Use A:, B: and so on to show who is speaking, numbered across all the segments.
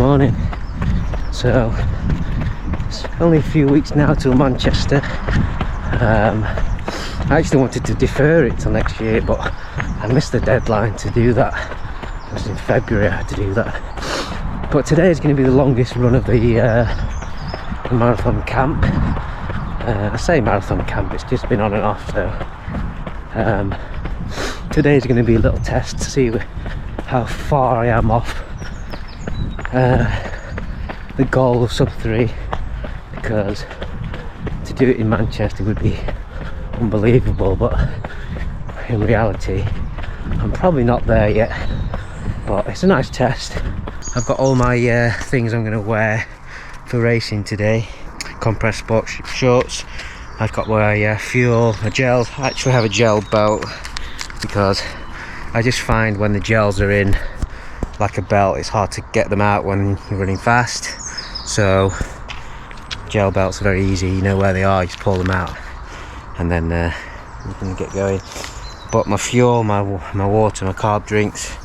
A: morning. So it's only a few weeks now till Manchester. I actually wanted to defer it till next year, but I missed the deadline to do that. It was in February I had to do that. But today is going to be the longest run of the marathon camp. I say marathon camp, it's just been on and off, so today is going to be a little test to see how far I am off the goal of sub 3, because to do it in Manchester would be unbelievable, but in reality I'm probably not there yet, but it's a nice test. I've got all my things I'm going to wear for racing today. Compressed sports shorts, I've got my fuel, my gel. I actually have a gel belt because I just find when the gels are in like a belt, it's hard to get them out when you're running fast. So gel belts are very easy, you know where they are, you just pull them out and then you can get going. But my fuel, my water, my carb drinks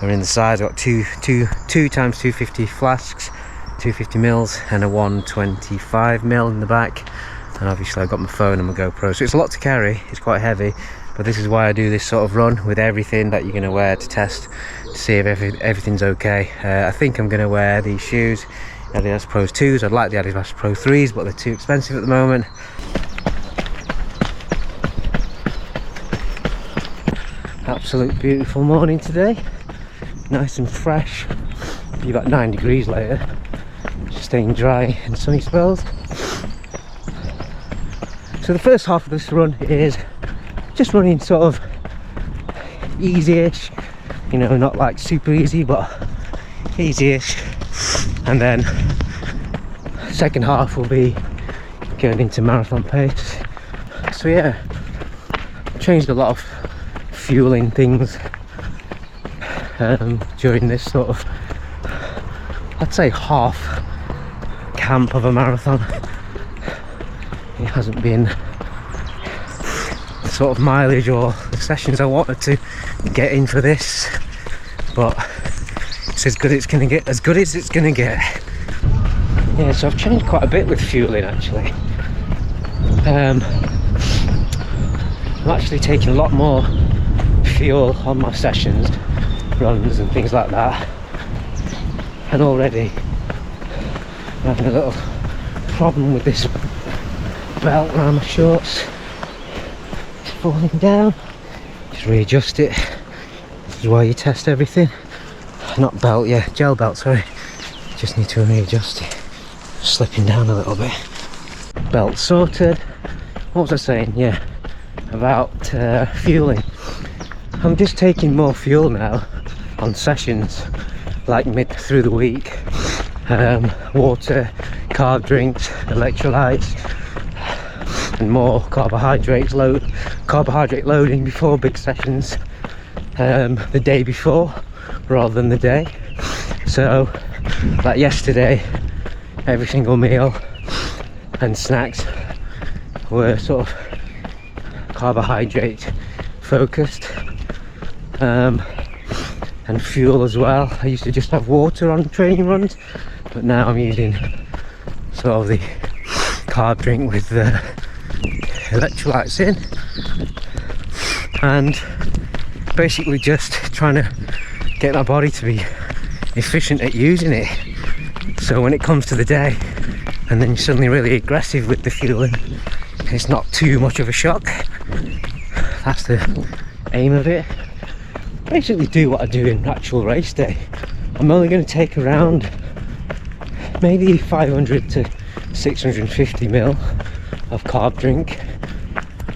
A: are in the sides. I've got two times 250 flasks, 250 mils and a 125 mil in the back, and obviously I've got my phone and my GoPro, so it's a lot to carry, it's quite heavy, but this is why I do this sort of run with everything that you're going to wear to test to see if everything's okay. I think I'm going to wear these shoes, Adidas Pro 2s. I'd like the Adidas Pro 3s, but they're too expensive at the moment. Absolute beautiful morning today, nice and fresh. Be about 9 degrees later, just staying dry and sunny spells. So the first half of this run is just running sort of easy-ish, you know, not like super easy, but easy-ish. And then second half will be going into marathon pace. So yeah, changed a lot of fueling things during this sort of, I'd say, half camp of a marathon. It hasn't been the sort of mileage or the sessions I wanted to get in for this, but it's as good as it's going to get, as good as it's going to get. Yeah, so I've changed quite a bit with fueling actually. I'm actually taking a lot more fuel on my sessions, runs and things like that, and already I'm having a little problem with this belt around my shorts. It's falling down. Just readjust it. This is why you test everything. Not belt, yeah, gel belt, sorry. Just need to readjust it. Slipping down a little bit. Belt sorted. What was I saying? Yeah, about fueling. I'm just taking more fuel now on sessions, like mid through the week. Water, carb drinks, electrolytes, and more carbohydrate loading before big sessions, the day before rather than the day. So like yesterday, every single meal and snacks were sort of carbohydrate focused, and fuel as well. I used to just have water on training runs, but now I'm using sort of the carb drink with the electrolytes in, and basically just trying to get my body to be efficient at using it, so when it comes to the day and then you're suddenly really aggressive with the fueling, it's not too much of a shock. That's the aim of it. Basically do what I do in actual race day. I'm only going to take around maybe 500 to 650 ml of carb drink,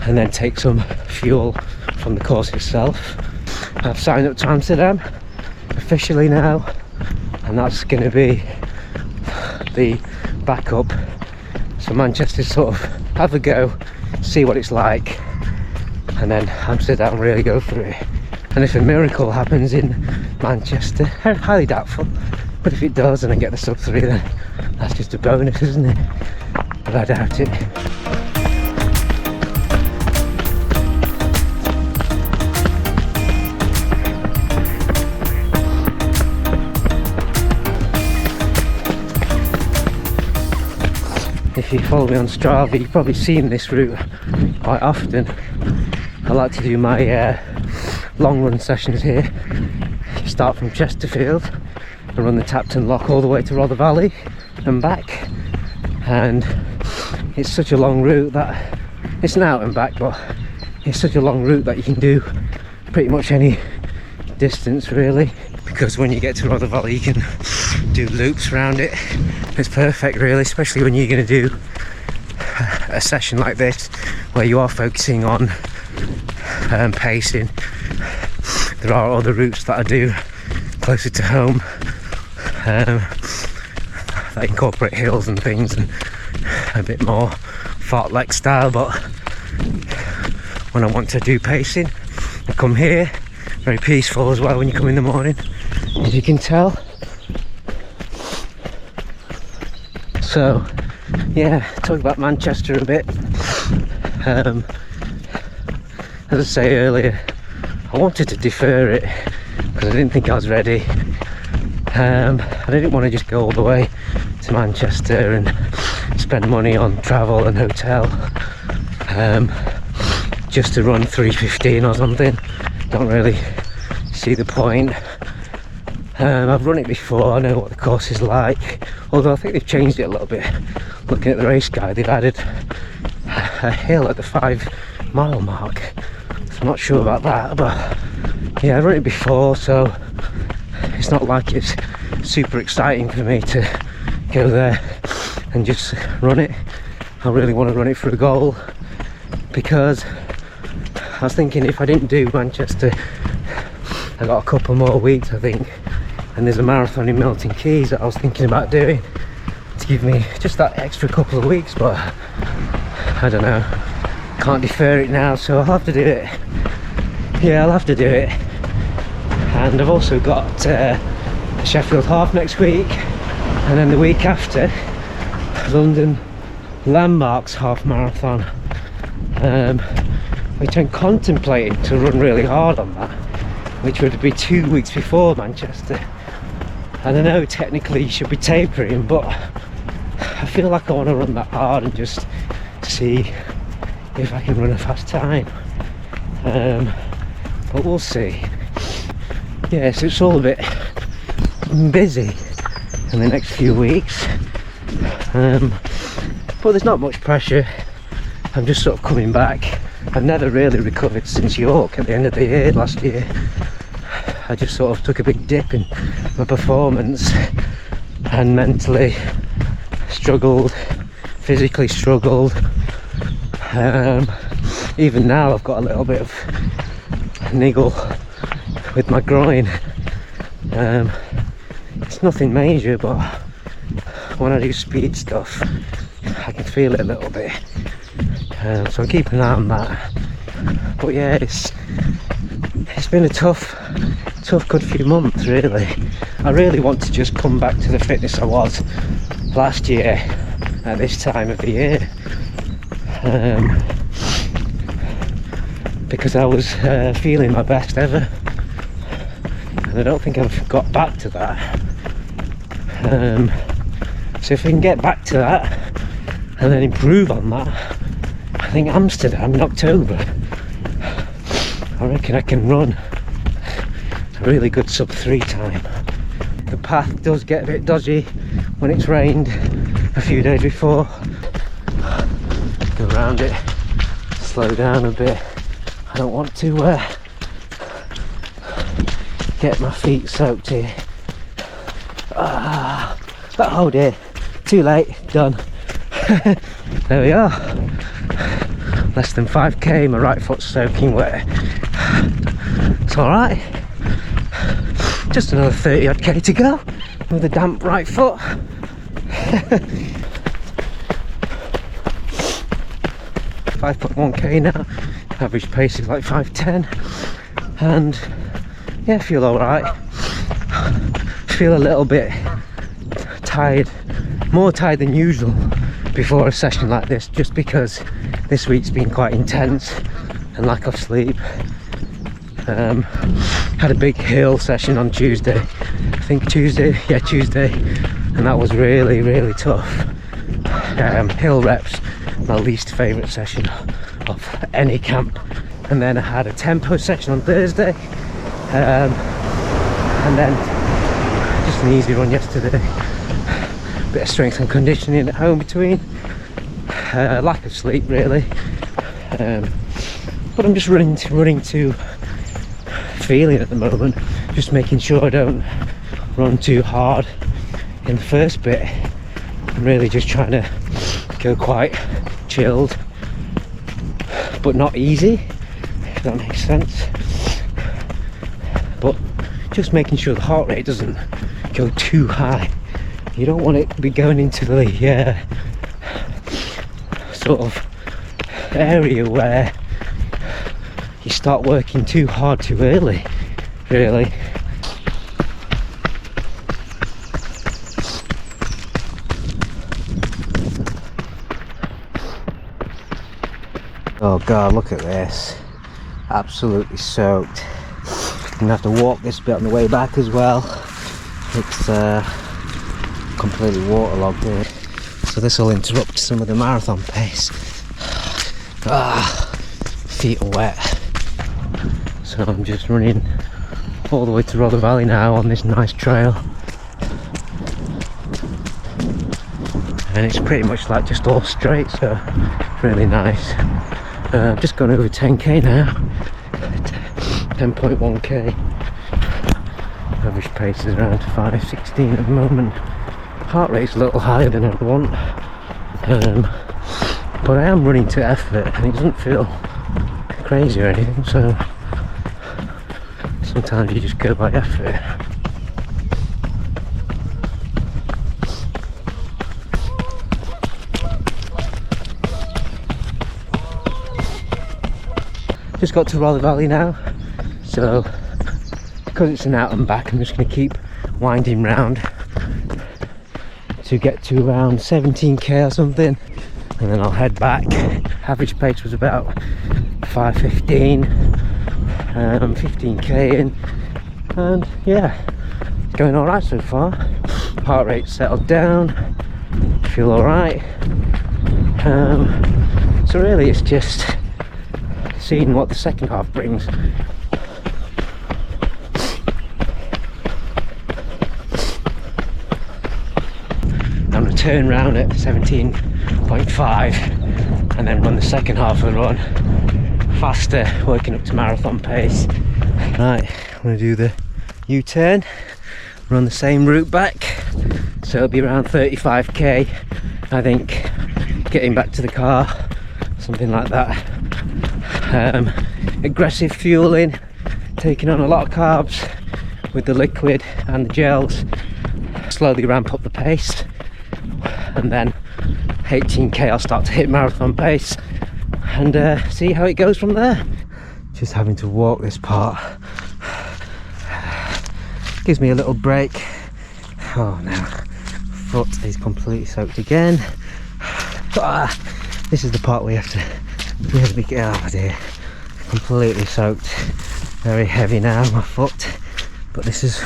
A: and then take some fuel from the course itself. I've signed up to Amsterdam officially now, and that's going to be the backup. So Manchester sort of have a go, see what it's like, and then Amsterdam really go through it. And if a miracle happens in Manchester, highly doubtful, but if it does and I get the sub 3, then that's just a bonus, isn't it? But I doubt it. if you follow me on Strava, you've probably seen this route quite often. I like to do my long run sessions here. You start from Chesterfield and run the Tapton Lock all the way to Rother Valley and back, and it's such a long route that it's an out and back, but it's such a long route that you can do pretty much any distance really, because when you get to Rother Valley you can do loops around it. It's perfect really, especially when you're going to do a session like this where you are focusing on pacing. There are other routes that I do closer to home that incorporate hills and things and a bit more fartlek style, but when I want to do pacing I come here. Very peaceful as well when you come in the morning, as you can tell. So yeah, talk about Manchester a bit. As I say earlier, I wanted to defer it because I didn't think I was ready. I didn't want to just go all the way to Manchester and spend money on travel and hotel just to run 3:15 or something. Don't really see the point. I've run it before, I know what the course is like, although I think they've changed it a little bit. Looking at the race guide, they've added a hill at the 5 mile mark, so I'm not sure about that, but yeah, I've run it before, so it's not like it's super exciting for me to go there and just run it. I really want to run it for a goal, because I was thinking if I didn't do Manchester, I got a couple more weeks I think, and there's a marathon in Milton Keynes that I was thinking about doing to give me just that extra couple of weeks, but I don't know, can't defer it now, so I'll have to do it. Yeah, I'll have to do it. And I've also got the Sheffield half next week, and then the week after London Landmarks half marathon, which I'm contemplating to run really hard on that, which would be 2 weeks before Manchester. And I know technically you should be tapering, but I feel like I want to run that hard and just see if I can run a fast time. But we'll see. Yeah, so it's all a bit busy in the next few weeks, but there's not much pressure. I'm just sort of coming back. I've never really recovered since York at the end of the year last year. I just sort of took a big dip in my performance and mentally struggled, physically struggled. Even now I've got a little bit of niggle with my groin. It's nothing major, but when I do speed stuff I can feel it a little bit, so I'm keeping an eye on that. But yeah, it's been a tough good few months really. I really want to just come back to the fitness I was last year at this time of the year, because I was feeling my best ever, and I don't think I've got back to that. So if I can get back to that and then improve on that, I think Amsterdam in October, I reckon I can run a really good sub 3 time. The path does get a bit dodgy when it's rained a few days before. Go around it, slow down a bit. I don't want to get my feet soaked here. Oh dear, too late, done. There we are. Less than 5k, my right foot's soaking wet. It's alright. Just another 30 odd k to go with a damp right foot. 5.1k now, average pace is like 5:10, and yeah, I feel alright. Feel a little bit tired, more tired than usual before a session like this, just because this week's been quite intense and lack of sleep. Had a big hill session on Tuesday, I think Tuesday, and that was really tough. hill reps, my least favourite session of any camp. And then I had a tempo session on Thursday, and then just an easy run yesterday. Bit of strength and conditioning at home between. Lack of sleep really, but I'm just running to feeling at the moment, just making sure I don't run too hard in the first bit. I'm really just trying to go quite chilled but not easy, if that makes sense, but just making sure the heart rate doesn't go too high. You don't want it to be going into the sort of area where you start working too hard too early, really. Oh god, look at this, absolutely soaked. I'm gonna have to walk this bit on the way back as well. It's completely waterlogged here, so this will interrupt some of the marathon pace. Feet are wet. So I'm just running all the way to Rother Valley now on this nice trail, and it's pretty much like just all straight, so really nice. I've just gone over 10k now, 10.1k. Average pace is around 5:16 at the moment. Heart rate's a little higher than I'd want, but I am running to effort and it doesn't feel crazy or anything, so sometimes you just go by effort. Just got to Rother Valley now, so because it's an out and back, I'm just going to keep winding round to get to around 17k or something, and then I'll head back. Average pace was about 5:15, 15k in, and yeah, it's going all right so far. Heart rate settled down, feel all right. So really, it's just seeing what the second half brings. I'm going to turn round at 17.5 and then run the second half of the run faster, working up to marathon pace. Right, I'm going to do the U-turn, run the same route back, so it'll be around 35k, I think, getting back to the car, something like that. Aggressive fueling, taking on a lot of carbs with the liquid and the gels, slowly ramp up the pace, and then 18k I'll start to hit marathon pace and see how it goes from there. Just having to walk this part gives me a little break. Oh no, foot is completely soaked again. This is the part where you have to really be, oh dear, completely soaked, very heavy now, my foot, but this is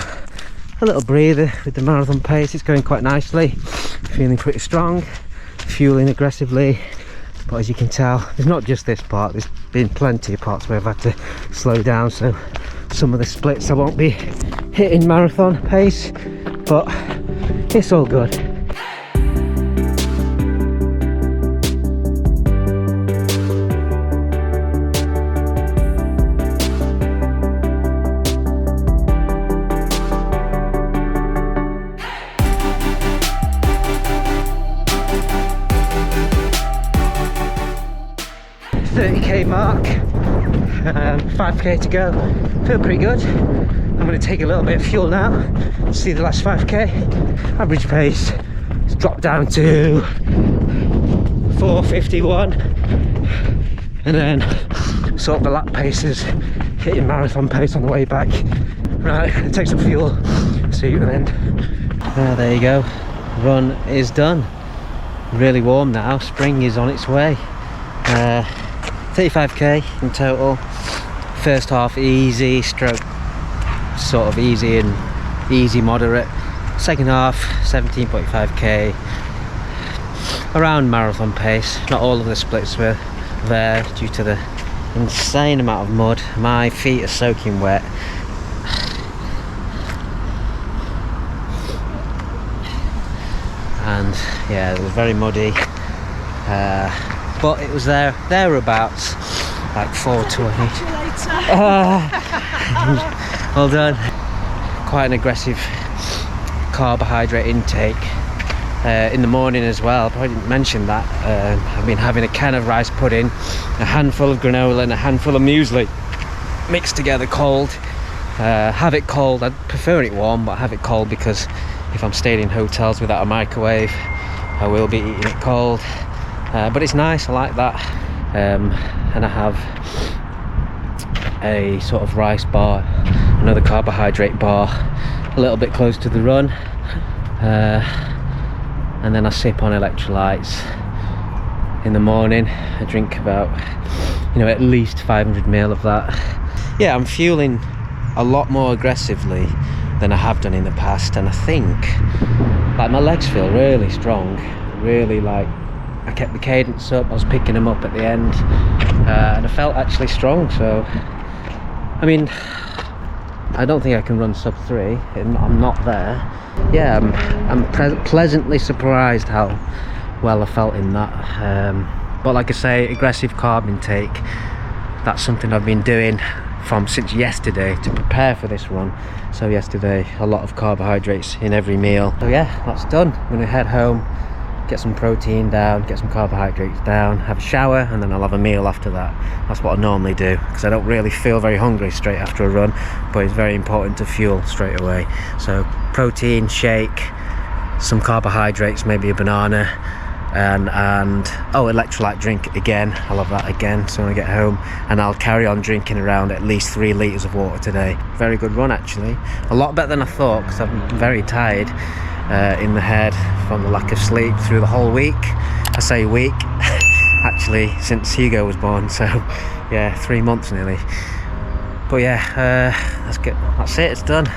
A: a little breather with the marathon pace. It's going quite nicely, feeling pretty strong, fueling aggressively, but as you can tell, there's not just this part, there's been plenty of parts where I've had to slow down, so some of the splits I won't be hitting marathon pace, but it's all good. Mark, 5k to go, feel pretty good. I'm going to take a little bit of fuel now, see the last 5k. Average pace has dropped down to 4:51, and then sort of the lap pace is hitting marathon pace on the way back. Right, take some fuel, see you at the end. There you go, run is done. Really warm now, spring is on its way. 35k in total. First half easy, stroke sort of easy and easy moderate. Second half 17.5k. around marathon pace. Not all of the splits were there due to the insane amount of mud. My feet are soaking wet. And yeah, it was very muddy, but it was thereabouts, like 4:20. Well done. Quite an aggressive carbohydrate intake in the morning as well. Probably didn't mention that. I've been having a can of rice pudding, a handful of granola and a handful of muesli mixed together cold. Have it cold. I'd prefer it warm, but have it cold because if I'm staying in hotels without a microwave, I will be eating it cold. But it's nice, I like that. And I have a sort of rice bar, another carbohydrate bar, a little bit close to the run. And then I sip on electrolytes in the morning. I drink about, at least 500 ml of that. Yeah, I'm fueling a lot more aggressively than I have done in the past, and I think like my legs feel really strong, really, like I kept the cadence up, I was picking them up at the end, and I felt actually strong. So I mean, I don't think I can run sub 3, I'm not there. Yeah, I'm pleasantly surprised how well I felt in that. But like I say, aggressive carb intake, that's something I've been doing since yesterday to prepare for this run. So yesterday, a lot of carbohydrates in every meal. So yeah, that's done. I'm gonna head home, get some protein down, get some carbohydrates down, have a shower, and then I'll have a meal after that. That's what I normally do, because I don't really feel very hungry straight after a run, but it's very important to fuel straight away. So protein shake, some carbohydrates, maybe a banana, and electrolyte drink again. I'll have that again so when I get home, and I'll carry on drinking around at least 3 litres of water today. Very good run actually, a lot better than I thought, because I'm very tired in the head from the lack of sleep through the whole week. I say week actually since Hugo was born, so yeah, 3 months nearly. But yeah, that's it, it's done.